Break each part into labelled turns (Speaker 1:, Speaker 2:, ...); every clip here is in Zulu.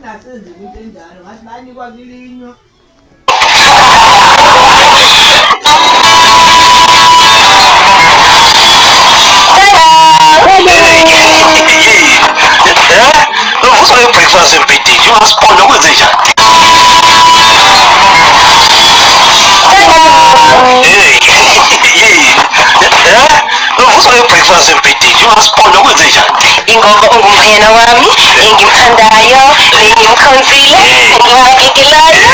Speaker 1: Singasenzi ukuthi enjalo ngathi bayanikwa kilinywa.
Speaker 2: Uvusa breakfast embedeni ungasibona kwenze njani? Uvusa breakfast embedeni ungasibona kwenze njani?
Speaker 3: Ingoba ungumyena wami engimthandayo engimkhonzile engimhakekelayo.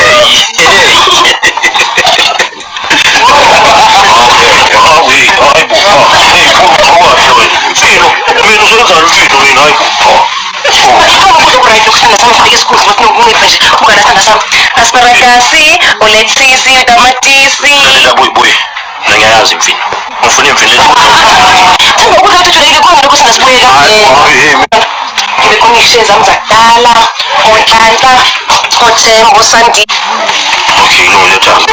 Speaker 3: Asparagus, ulexisi, tamatisi.
Speaker 2: Boy, nangiyazi imfino. Ngifuna imfino.
Speaker 3: Ukudla kutholeke khona lokho singasibuyela. Ngibe khona isheza mzakudala, onhlanhla, othembo, sandi.
Speaker 2: Okay, no, let's have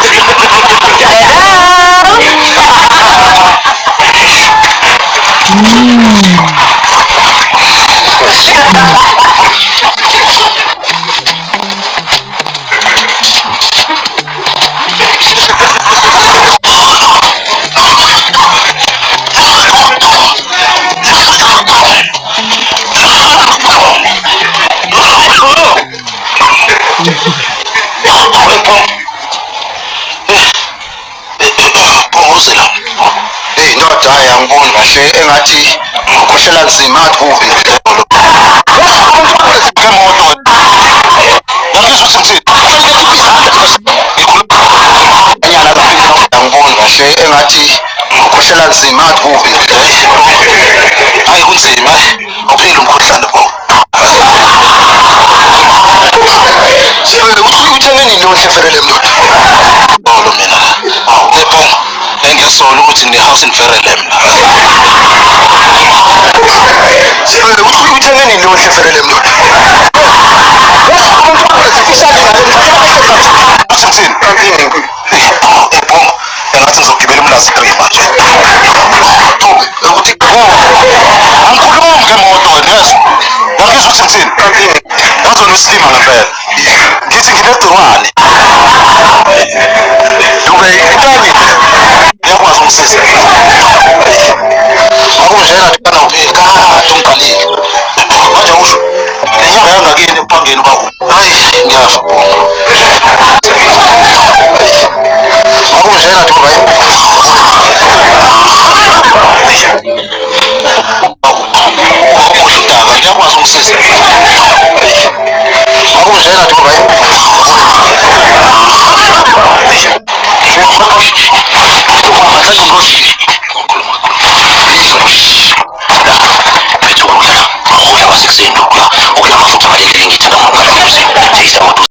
Speaker 4: indoda yangibona kahle engathi ukhohlela nzima kubi yangibona kahle engathi ukhohlela nzima kubi
Speaker 2: hayi kunzima awupheli umkhuhlane bo
Speaker 4: uthengeni lonhle Verelem
Speaker 2: lo mina lepho engiyasola ukuthi ngine-house in Verelem
Speaker 4: uthengeni lonhle Verelem
Speaker 2: engathi ngizogibela umlazikrima nje
Speaker 4: ukuthi
Speaker 2: angikhulumi ngemoto wena yazi ngakizwa ukuthi ngithini yazi wena usilima ngempela ngithi nginegciwane
Speaker 4: dube intani
Speaker 2: ngiyakwazi ukungisiza
Speaker 4: akunjena thana upheka ungqalile
Speaker 2: manje usho lenyanga yangakini empangeni kwakho
Speaker 4: hayi ngiyafa akunjena dube
Speaker 2: udaba ngiyakwazi ukungisiza
Speaker 4: akunjena dube
Speaker 2: manje